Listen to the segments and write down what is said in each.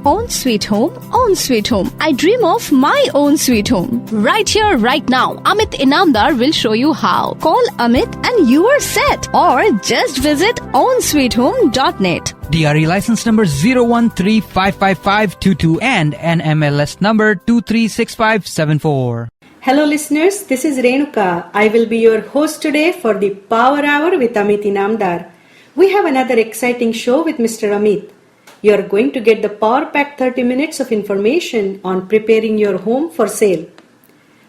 Own sweet home, own sweet home. I dream of my own sweet home. Right here, right now. Amit Inamdar will show you how. Call Amit and you are set. Or just visit ownsweethome.net. DRE license number 013555522 and NMLS number 236574. Hello listeners, this is Renuka. I will be your host today for the Power Hour with Amit Inamdar. We have another exciting show with Mr. Amit. You are going to get the power-packed 30 minutes of information on preparing your home for sale.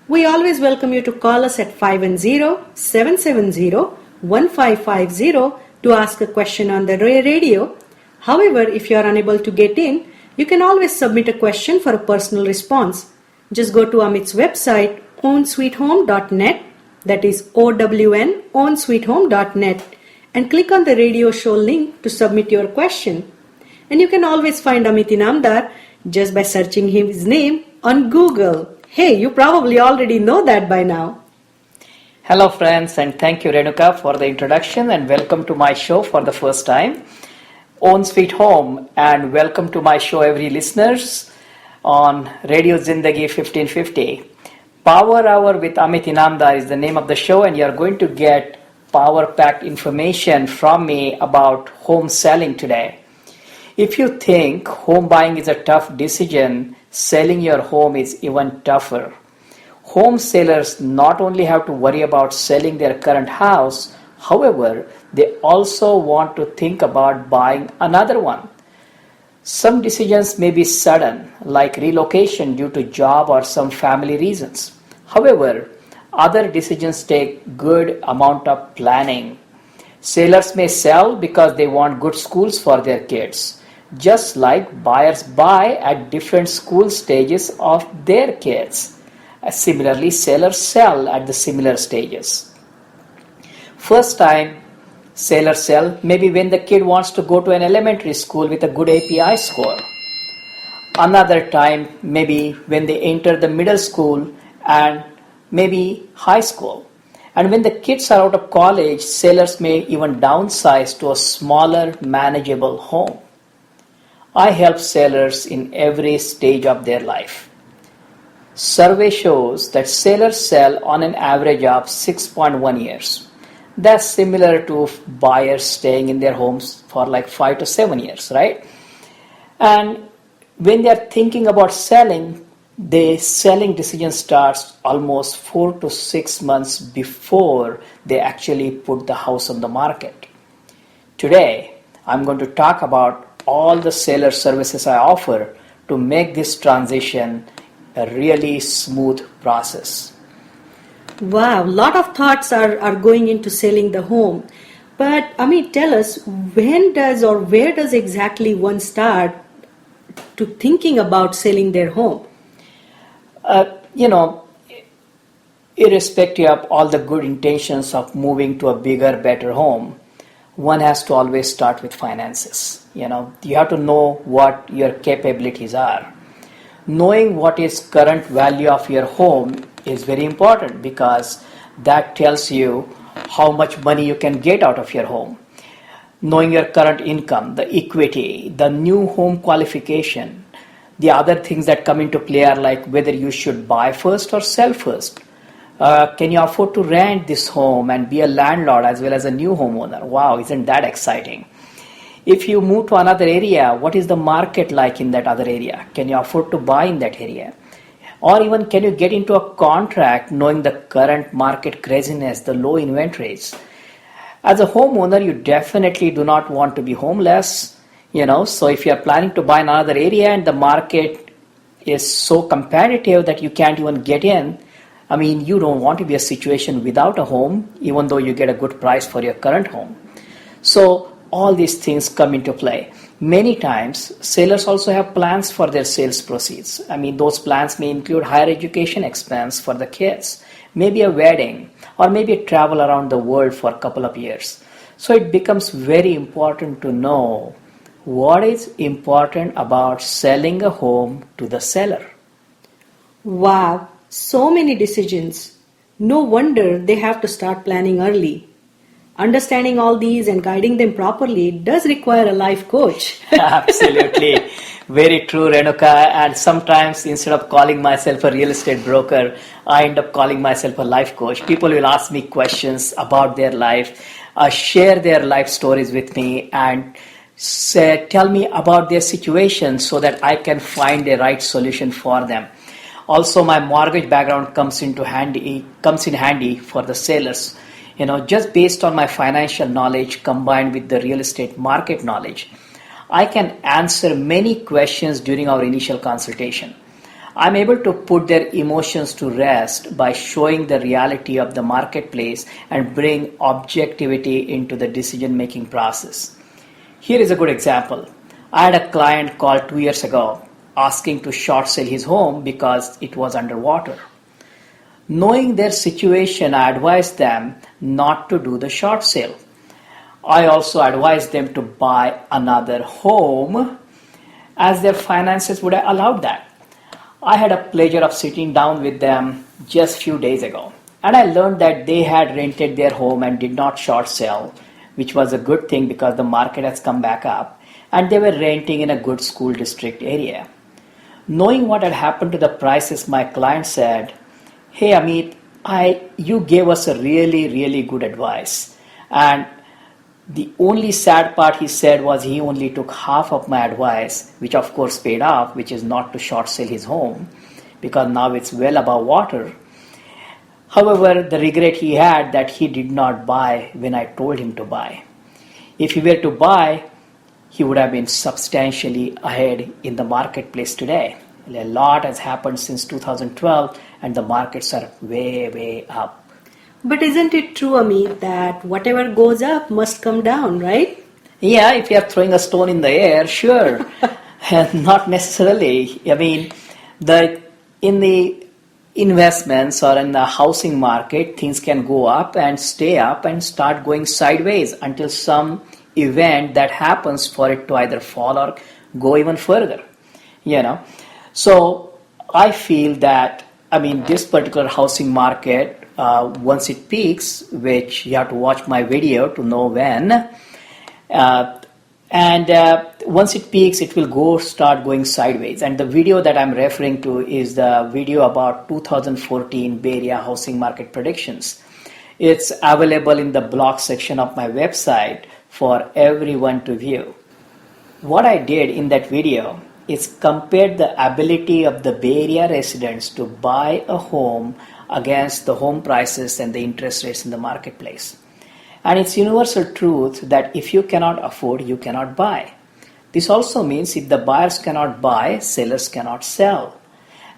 We always welcome you to call us at 510-770-1550 to ask a question on the radio. However, if you are unable to get in, you can always submit a question for a personal response. Just go to Amit's website, ownsweethome.net, that is OWN, ownsweethome.net, and click on the radio show link to submit your question. And you can always find Amit Inamdar just by searching his name on Google. Hey, you probably already know that by now. Hello friends, and thank you Renuka for the introduction, and welcome to my show for the first time. Own Sweet Home, and welcome to my show every listeners on Radio Zindagi 1550. Power Hour with Amit Inamdar is the name of the show, and you are going to get power-packed information from me about home selling today. If you think home buying is a tough decision, selling your home is even tougher. Home sellers not only have to worry about selling their current house, however, they also want to think about buying another one. Some decisions may be sudden, like relocation due to job or some family reasons. However, other decisions take good amount of planning. Sellers may sell because they want good schools for their kids, just like buyers buy at different school stages of their kids. Similarly, sellers sell at the similar stages. First time sellers sell maybe when the kid wants to go to an elementary school with a good API score. Another time maybe when they enter the middle school and maybe high school. And when the kids are out of college, sellers may even downsize to a smaller, manageable home. I help sellers in every stage of their life. Survey shows that sellers sell on an average of 6.1 years. That's similar to buyers staying in their homes for like 5 to 7 years, right? And when they are thinking about selling, the selling decision starts almost 4 to 6 months before they actually put the house on the market. Today, I'm going to talk about all the seller services I offer to make this transition a really smooth process. Wow, a lot of thoughts are going into selling the home. But Amit, tell us, when does or where does exactly one start to thinking about selling their home? Irrespective of all the good intentions of moving to a bigger, better home, one has to always start with finances. You have to know what your capabilities are. Knowing what is current value of your home is very important because that tells you how much money you can get out of your home. Knowing your current income, the equity, the new home qualification, the other things that come into play are like whether you should buy first or sell first. Can you afford to rent this home and be a landlord as well as a new homeowner? Wow, isn't that exciting? If you move to another area, what is the market like in that other area? Can you afford to buy in that area? Or even can you get into a contract knowing the current market craziness, the low inventories? As a homeowner, you definitely do not want to be homeless. So if you are planning to buy in another area and the market is so competitive that you can't even get in, you don't want to be a situation without a home, even though you get a good price for your current home. So all these things come into play. Many times, sellers also have plans for their sales proceeds. Those plans may include higher education expense for the kids, maybe a wedding, or maybe a travel around the world for a couple of years. So it becomes very important to know what is important about selling a home to the seller. Wow, so many decisions. No wonder they have to start planning early. Understanding all these and guiding them properly does require a life coach. Absolutely. Very true, Renuka. And sometimes instead of calling myself a real estate broker, I end up calling myself a life coach. People will ask me questions about their life, share their life stories with me, and tell me about their situation so that I can find the right solution for them. Also, my mortgage background comes in handy for the sellers. Just based on my financial knowledge combined with the real estate market knowledge, I can answer many questions during our initial consultation. I'm able to put their emotions to rest by showing the reality of the marketplace and bring objectivity into the decision-making process. Here is a good example. I had a client call 2 years ago asking to short sell his home because it was underwater. Knowing their situation, I advised them not to do the short sale. I also advised them to buy another home as their finances would have allowed that. I had a pleasure of sitting down with them just few days ago, and I learned that they had rented their home and did not short sell, which was a good thing because the market has come back up, and they were renting in a good school district area. Knowing what had happened to the prices, my client said, "Hey Amit, you gave us a really, really good advice." And the only sad part, he said, was he only took half of my advice, which of course paid off, which is not to short sell his home because now it's well above water. However, the regret he had that he did not buy when I told him to buy. If he were to buy, he would have been substantially ahead in the marketplace today. A lot has happened since 2012 and the markets are way, way up. But isn't it true, Amit, that whatever goes up must come down, right? Yeah, if you are throwing a stone in the air, sure. Not necessarily. I mean, in the investments or in the housing market, things can go up and stay up and start going sideways until some event that happens for it to either fall or go even further. So I feel that, this particular housing market, once it peaks, which you have to watch my video to know when, once it peaks, it will start going sideways. And the video that I'm referring to is the video about 2014 Bay Area housing market predictions. It's available in the blog section of my website for everyone to view. What I did in that video is compared the ability of the Bay Area residents to buy a home against the home prices and the interest rates in the marketplace. And it's universal truth that if you cannot afford, you cannot buy. This also means if the buyers cannot buy, sellers cannot sell.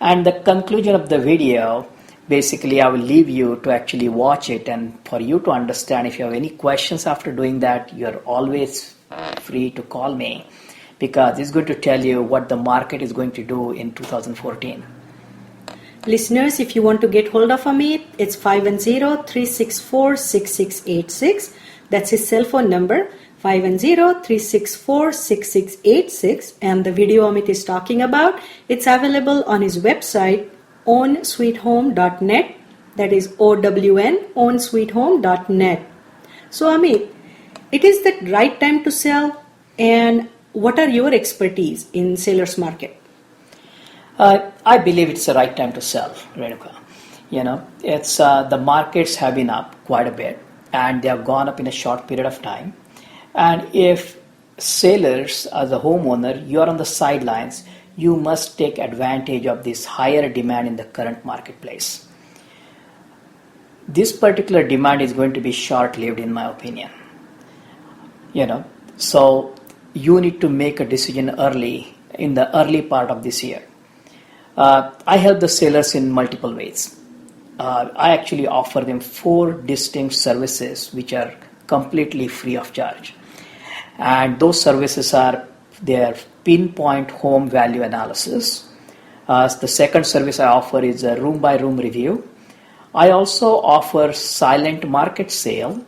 And the conclusion of the video, basically I will leave you to actually watch it, and for you to understand. If you have any questions after doing that, you're always free to call me, because it's going to tell you what the market is going to do in 2014. Listeners, if you want to get hold of Amit, it's 510-364-6686. That's his cell phone number, 510-364-6686. And the video Amit is talking about, it's available on his website, ownsweethome.net. That is OWN, ownsweethome.net. So Amit, it is the right time to sell, and what are your expertise in seller's market? I believe it's the right time to sell, Renuka. It's the markets have been up quite a bit, and they have gone up in a short period of time. And if sellers, as a homeowner, you are on the sidelines, you must take advantage of this higher demand in the current marketplace. This particular demand is going to be short-lived, in my opinion. So you need to make a decision early, in the early part of this year. I help the sellers in multiple ways. I actually offer them 4 distinct services which are completely free of charge. And those services are their pinpoint home value analysis. The second service I offer is a room-by-room review. I also offer silent market sale,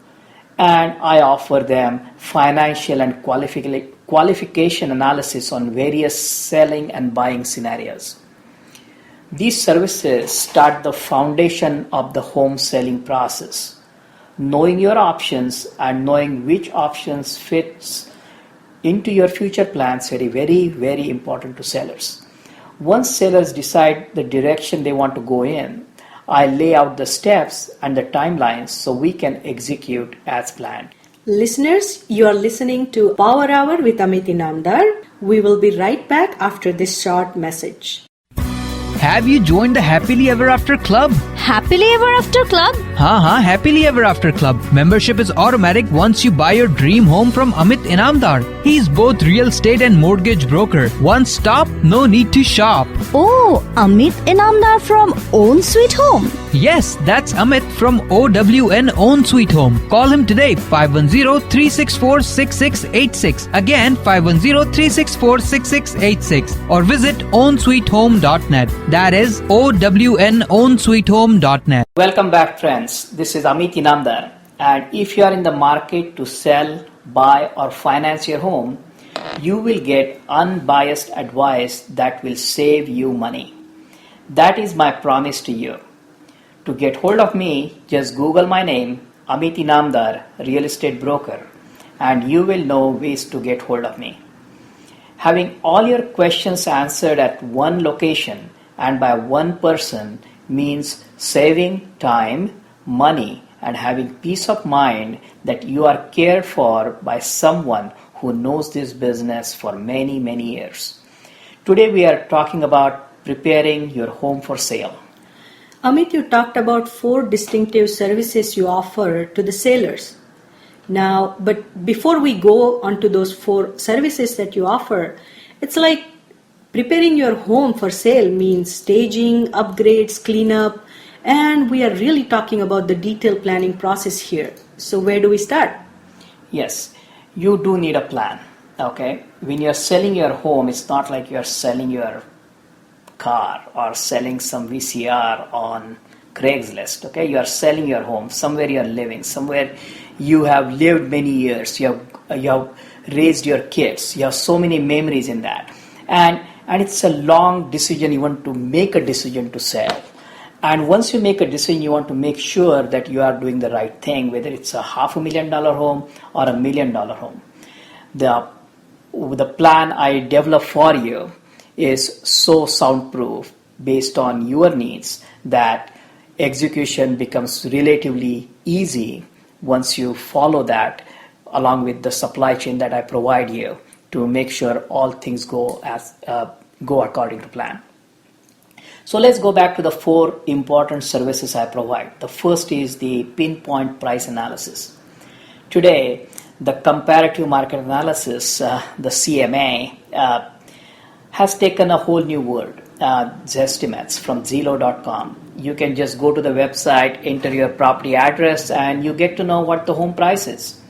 and I offer them financial and qualification analysis on various selling and buying scenarios. These services start the foundation of the home selling process. Knowing your options and knowing which options fits into your future plans are very, very important to sellers. Once sellers decide the direction they want to go in, I lay out the steps and the timelines so we can execute as planned. Listeners, you are listening to Power Hour with Amit Inamdar. We will be right back after this short message. Have you joined the Happily Ever After Club? Happily Ever After Club? हाँ, Happily Ever After Club. Membership is automatic once you buy your dream home from Amit Inamdar. He's both real estate and mortgage broker. One stop, no need to shop. Oh, Amit Inamdar from Own Sweet Home. Yes, that's Amit from OWN Own Sweet Home. Call him today, 510-364-6686. Again, 510-364-6686. Or visit ownsweethome.net. That is ownsweethome.net. Welcome back, friends. This is Amit Inamdar. And if you are in the market to sell, buy or finance your home, you will get unbiased advice that will save you money. That is my promise to you. To get hold of me, just Google my name, Amit Inamdar, real estate broker, and you will know ways to get hold of me. Having all your questions answered at one location and by one person means saving time, money, and having peace of mind that you are cared for by someone who knows this business for many, many years. Today we are talking about preparing your home for sale. Amit, you talked about 4 distinctive services you offer to the sellers. Now, but before we go on to those 4 services that you offer, it's like preparing your home for sale means staging, upgrades, cleanup, and we are really talking about the detailed planning process here. So where do we start? Yes, you do need a plan. Okay, when you're selling your home, it's not like you're selling your car or selling some VCR on Craigslist. Okay, you are selling your home, somewhere you are living, somewhere you have lived many years, you have raised your kids, you have so many memories in that, and it's a long decision. You want to make a decision to sell, and once you make a decision, you want to make sure that you are doing the right thing, whether it's a $500,000 home or $1 million home. The plan I develop for you is so soundproof based on your needs that execution becomes relatively easy once you follow that along with the supply chain that I provide you to make sure all things go according to plan. So let's go back to the 4 important services I provide. The first is the pinpoint price analysis. Today, the comparative market analysis, the CMA, has taken a whole new world. Zestimates from Zillow.com. You can just go to the website, enter your property address, and you get to know what the home price is.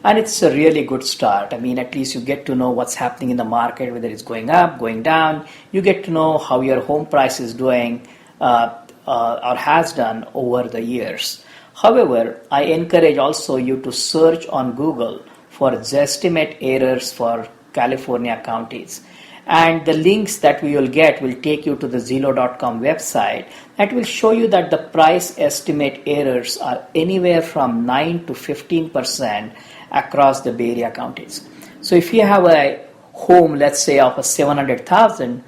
And it's a really good start. I mean, at least you get to know what's happening in the market, whether it's going up, going down. You get to know how your home price is doing or has done over the years. However, I encourage also you to search on Google for Zestimate errors for California counties. And the links that we will get will take you to the Zillow.com website that will show you that the price estimate errors are anywhere from 9 to 15% across the Bay Area counties. So if you have a home, let's say of a $700,000,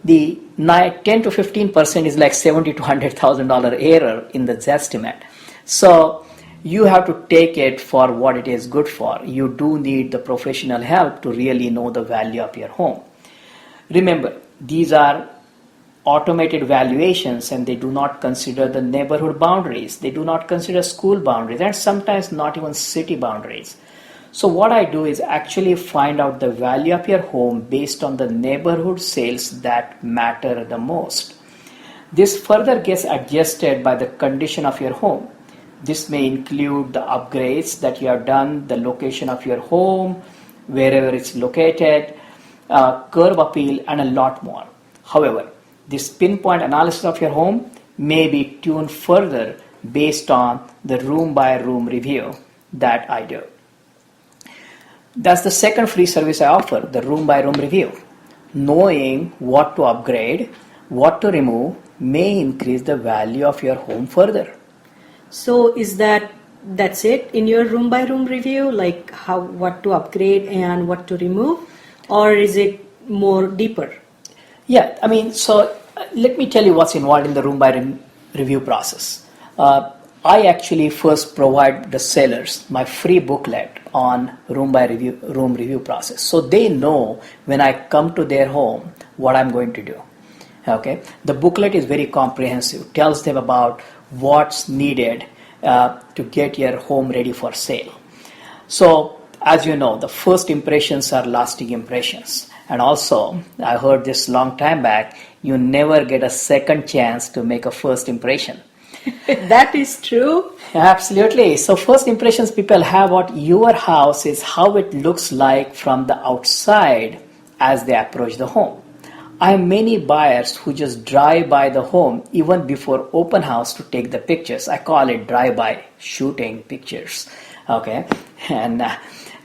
the 10 to 15% is like $70,000 to $100,000 error in the Zestimate. So you have to take it for what it is good for. You do need the professional help to really know the value of your home. Remember, these are automated valuations and they do not consider the neighborhood boundaries. They do not consider school boundaries and sometimes not even city boundaries. So what I do is actually find out the value of your home based on the neighborhood sales that matter the most. This further gets adjusted by the condition of your home. This may include the upgrades that you have done, the location of your home, wherever it's located, curb appeal, and a lot more. However, this pinpoint analysis of your home may be tuned further based on the room by room review that I do. That's the second free service I offer, the room by room review. Knowing what to upgrade, what to remove may increase the value of your home further. So is that that's it in your room by room review, like what to upgrade and what to remove, or is it more deeper? Yeah, I mean, so let me tell you what's involved in the room by room review process. I actually first provide the sellers my free booklet on room review process, so they know when I come to their home what I'm going to do. Okay, the booklet is very comprehensive, tells them about what's needed to get your home ready for sale. So, as you know, the first impressions are lasting impressions. And also, I heard this long time back, you never get a second chance to make a first impression. That is true. Absolutely. So first impressions people have about your house is how it looks like from the outside as they approach the home. I have many buyers who just drive by the home even before open house to take the pictures. I call it drive-by shooting pictures. Okay, and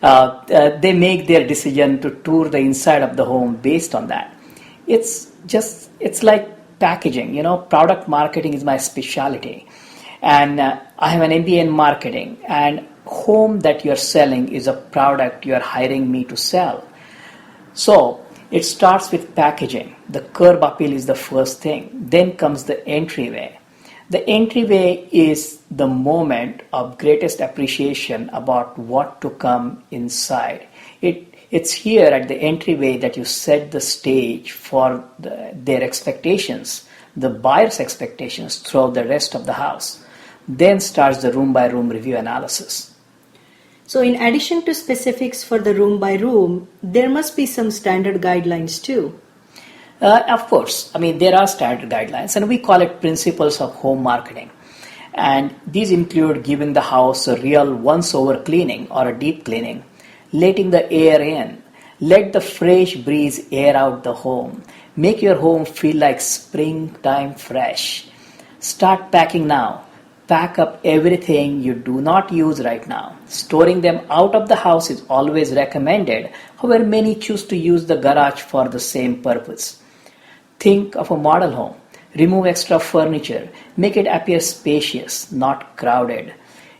they make their decision to tour the inside of the home based on that. It's like packaging. Product marketing is my specialty, and I have an MBA in marketing. And home that you're selling is a product you're hiring me to sell. So it starts with packaging. The curb appeal is the first thing. Then comes the entryway. The entryway is the moment of greatest appreciation about what to come inside. It's here at the entryway that you set the stage for their expectations, the buyer's expectations throughout the rest of the house. Then starts the room by room review analysis. So in addition to specifics for the room by room, there must be some standard guidelines too. Of course, I mean, there are standard guidelines, and we call it principles of home marketing. And these include giving the house a real once-over cleaning or a deep cleaning, letting the air in, let the fresh breeze air out the home, make your home feel like springtime fresh. Start packing now. Pack up everything you do not use right now. Storing them out of the house is always recommended. However, many choose to use the garage for the same purpose. Think of a model home. Remove extra furniture. Make it appear spacious, not crowded.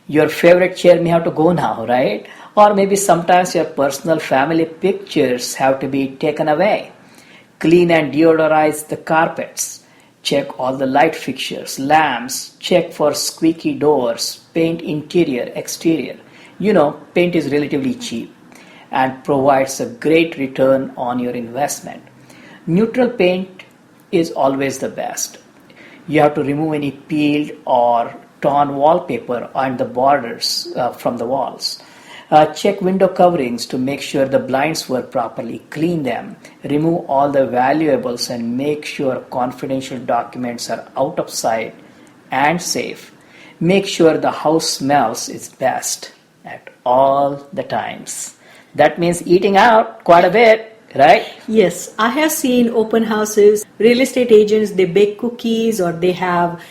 Your favorite chair may have to go now, right? Or maybe sometimes your personal family pictures have to be taken away. Clean and deodorize the carpets. Check all the light fixtures, lamps, check for squeaky doors, paint interior, exterior. Paint is relatively cheap and provides a great return on your investment. Neutral paint is always the best. You have to remove any peeled or torn wallpaper and the borders from the walls. Check window coverings to make sure the blinds work properly. Clean them. Remove all the valuables and make sure confidential documents are out of sight and safe. Make sure the house smells its best at all the times. That means eating out quite a bit, right? Yes, I have seen open houses, real estate agents, they bake cookies or they have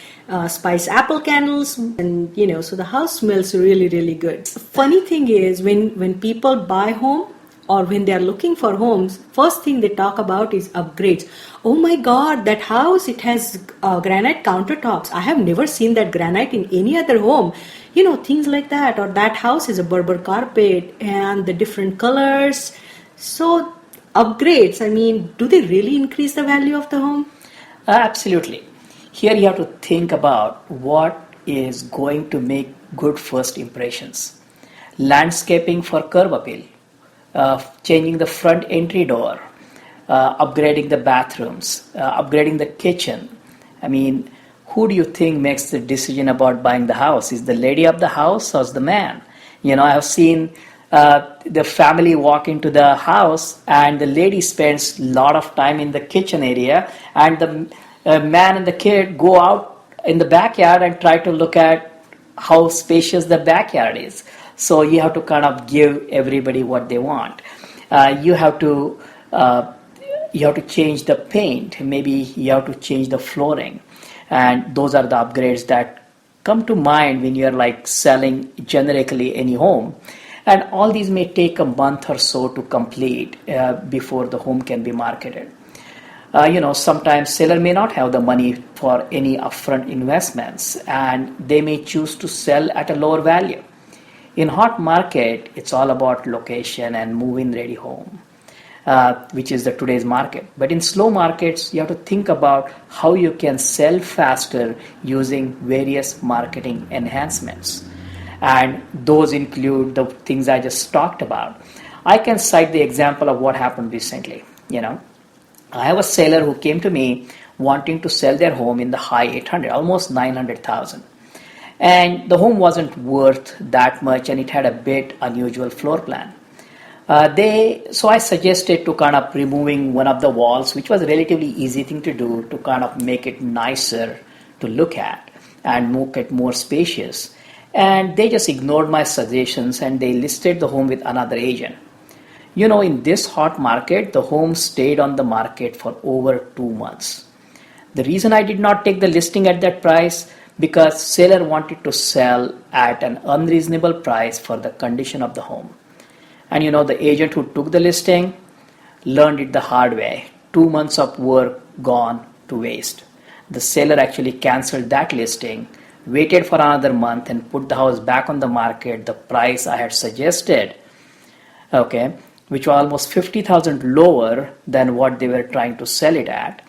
spice apple candles, and so the house smells really, really good. Funny thing is when people buy home or when they are looking for homes, first thing they talk about is upgrades. Oh my God, that house, it has granite countertops. I have never seen that granite in any other home. Things like that. Or that house is a Berber carpet and the different colors. So upgrades, I mean, do they really increase the value of the home? Absolutely. Here you have to think about what is going to make good first impressions. Landscaping for curb appeal, changing the front entry door, upgrading the bathrooms, upgrading the kitchen. I mean, who do you think makes the decision about buying the house? Is the lady of the house or is the man? I have seen the family walk into the house and the lady spends a lot of time in the kitchen area and the man and the kid go out in the backyard and try to look at how spacious the backyard is. So you have to kind of give everybody what they want. You have to change the paint. Maybe you have to change the flooring. And those are the upgrades that come to mind when you're like selling generically any home. And all these may take a month or so to complete before the home can be marketed. Sometimes seller may not have the money for any upfront investments and they may choose to sell at a lower value. In hot market, it's all about location and move-in ready home, which is the today's market. But in slow markets, you have to think about how you can sell faster using various marketing enhancements. And those include the things I just talked about. I can cite the example of what happened recently. I have a seller who came to me wanting to sell their home in the high 800, almost 900,000. And the home wasn't worth that much, and it had a bit unusual floor plan. So I suggested to kind of removing one of the walls, which was a relatively easy thing to do to kind of make it nicer to look at and make it more spacious. And they just ignored my suggestions and they listed the home with another agent. In this hot market, the home stayed on the market for over 2 months. The reason I did not take the listing at that price, because seller wanted to sell at an unreasonable price for the condition of the home. And the agent who took the listing learned it the hard way. 2 months of work gone to waste. The seller actually canceled that listing, waited for another month and put the house back on the market, the price I had suggested, which was almost 50,000 lower than what they were trying to sell it at,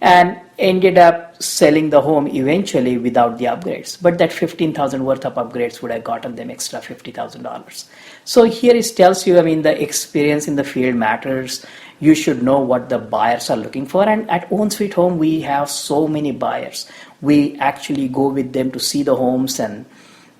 and ended up selling the home eventually without the upgrades. But that 15,000 worth of upgrades would have gotten them extra $50,000. So here it tells you, the experience in the field matters. You should know what the buyers are looking for. And at Own Sweet Home, we have so many buyers. We actually go with them to see the homes, and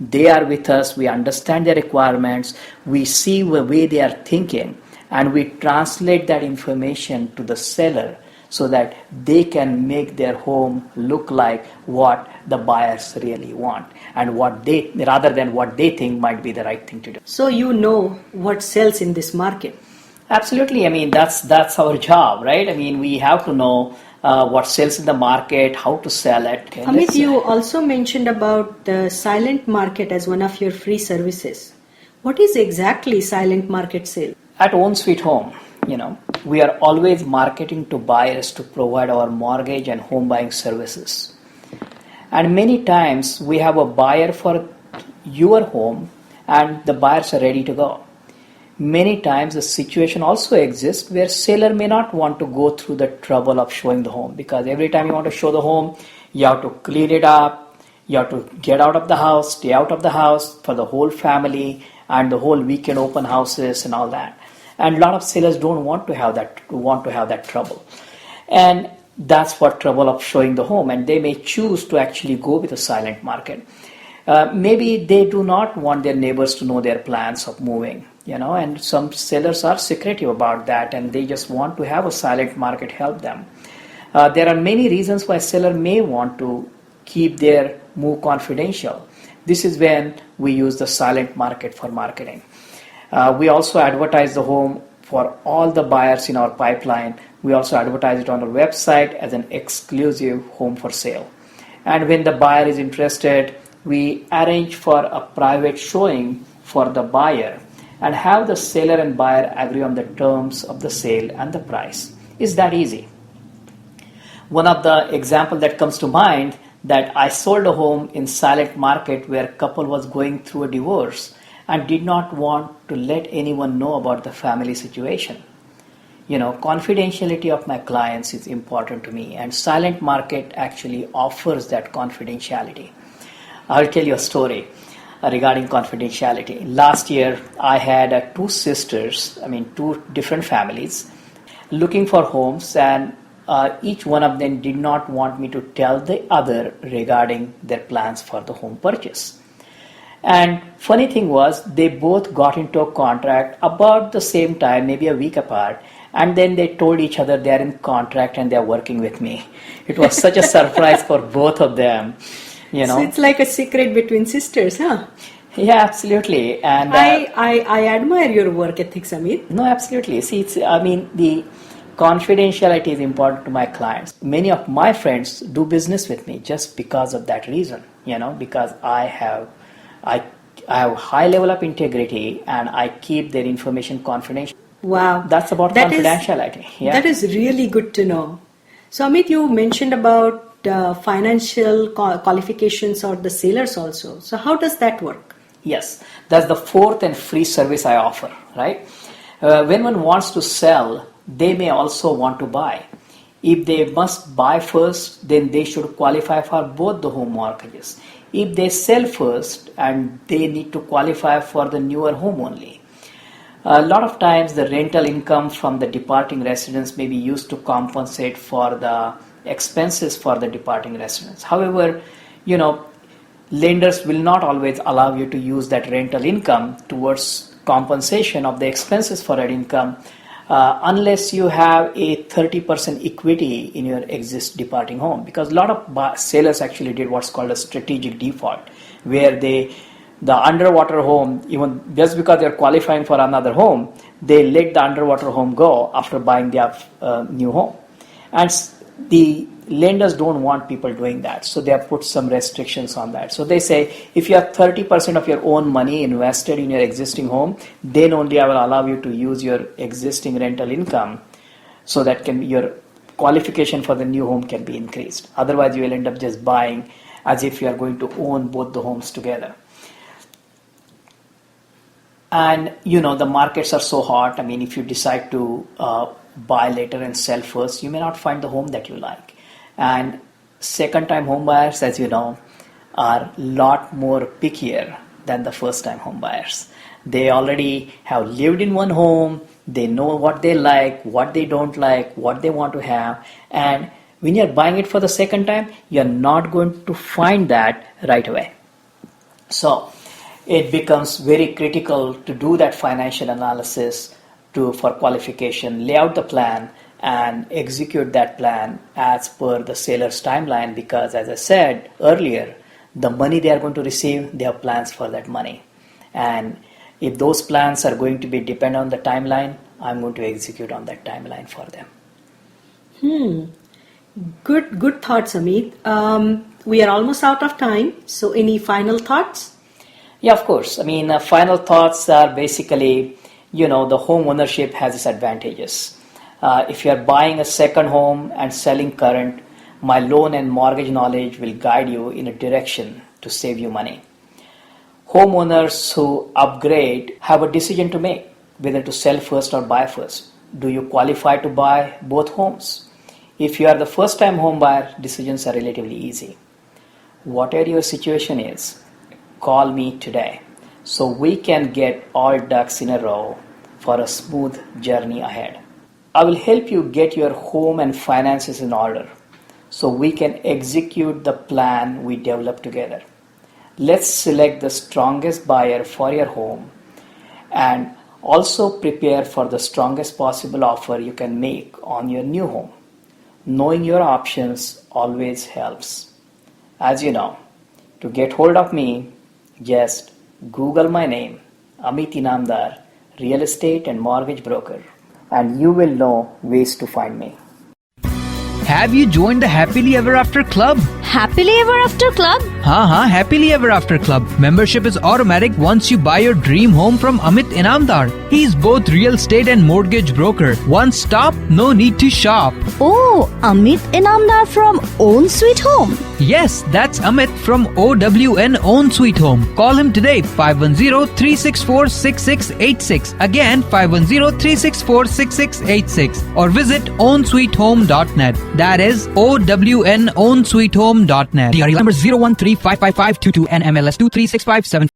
they are with us. We understand their requirements. We see the way they are thinking, and we translate that information to the seller so that they can make their home look like what the buyers really want, and rather than what they think might be the right thing to do. So you know what sells in this market. Absolutely. That's our job, right? We have to know what sells in the market, how to sell it. Okay, Amit, you also mentioned about the silent market as one of your free services. What is exactly silent market sale? At Own Sweet Home, we are always marketing to buyers to provide our mortgage and home buying services. And many times we have a buyer for your home and the buyers are ready to go. Many times the situation also exists where seller may not want to go through the trouble of showing the home, because every time you want to show the home, you have to clean it up, you have to get out of the house, stay out of the house for the whole family, and the whole weekend open houses and all that. And a lot of sellers don't want to have that trouble. And that's what trouble of showing the home, and they may choose to actually go with a silent market. Maybe they do not want their neighbors to know their plans of moving, and some sellers are secretive about that, and they just want to have a silent market help them. There are many reasons why seller may want to keep their move confidential. This is when we use the silent market for marketing. We also advertise the home for all the buyers in our pipeline. We also advertise it on our website as an exclusive home for sale. And when the buyer is interested, we arrange for a private showing for the buyer and have the seller and buyer agree on the terms of the sale and the price. It's that easy. One of the example that comes to mind, that I sold a home in silent market where a couple was going through a divorce and did not want to let anyone know about the family situation. Confidentiality of my clients is important to me, and silent market actually offers that confidentiality. I'll tell you a story regarding confidentiality. Last year, I had two sisters, two different families, looking for homes, and each one of them did not want me to tell the other regarding their plans for the home purchase. And funny thing was, they both got into a contract about the same time, maybe a week apart, and then they told each other they are in contract and they are working with me. It was such a surprise for both of them. So it's like a secret between sisters, huh? Yeah, absolutely. And I admire your work ethics, Amit. No, absolutely. See, the confidentiality is important to my clients. Many of my friends do business with me just because of that reason, because I have high level of integrity and I keep their information confidential. Wow. That's about confidentiality. That is really good to know. So Amit, you mentioned about financial qualifications or the sellers also. So how does that work? Yes, that's the fourth and free service I offer, right? When one wants to sell, they may also want to buy. If they must buy first, then they should qualify for both the home mortgages. If they sell first, and they need to qualify for the newer home only. A lot of times the rental income from the departing residents may be used to compensate for the expenses for the departing residents. However, lenders will not always allow you to use that rental income towards compensation of the expenses for that income unless you have a 30% equity in your departing home, because a lot of sellers actually did what's called a strategic default, where the underwater home, even just because they're qualifying for another home, they let the underwater home go after buying their new home. And the lenders don't want people doing that, so they have put some restrictions on that. So they say if you have 30% of your own money invested in your existing home, then only I will allow you to use your existing rental income, so that can be your qualification for the new home can be increased. Otherwise you will end up just buying as if you are going to own both the homes together. And the markets are so hot. I mean, if you decide to buy later and sell first, you may not find the home that you like. And second time home buyers, as you know, are a lot more pickier than the first time home buyers. They already have lived in one home, they know what they like, what they don't like, what they want to have, and when you're buying it for the second time, you're not going to find that right away. So it becomes very critical to do that financial analysis for qualification, lay out the plan, and execute that plan as per the seller's timeline, because as I said earlier, the money they are going to receive, they have plans for that money. And if those plans are going to be dependent on the timeline, I'm going to execute on that timeline for them. Good thoughts, Amit. We are almost out of time, so any final thoughts? Yeah, of course. I mean, final thoughts are basically, the home ownership has its advantages. If you are buying a second home and selling current, my loan and mortgage knowledge will guide you in a direction to save you money. Homeowners who upgrade have a decision to make, whether to sell first or buy first. Do you qualify to buy both homes? If you are the first time home buyer, decisions are relatively easy. Whatever your situation is, call me today so we can get all ducks in a row for a smooth journey ahead. I will help you get your home and finances in order so we can execute the plan we develop together. Let's select the strongest buyer for your home and also prepare for the strongest possible offer you can make on your new home. Knowing your options always helps. As you know, to get hold of me, just Google my name, Amit Inamdar, real estate and mortgage broker, and you will know ways to find me. Have you joined the Happily Ever After Club? Happily Ever After Club? हाँ, Happily Ever After Club. Membership is automatic once you buy your dream home from Amit Inamdar. He's both real estate and mortgage broker. One stop, no need to shop. Oh, Amit Inamdar from Own Sweet Home. Yes, that's Amit from OWN Own Sweet Home. Call him today, 510-364-6686. Again, 510-364-6686. Or visit ownsweethome.net. That is OWN Ownsweethome.net. DRE number 0135552 and MLS 23657.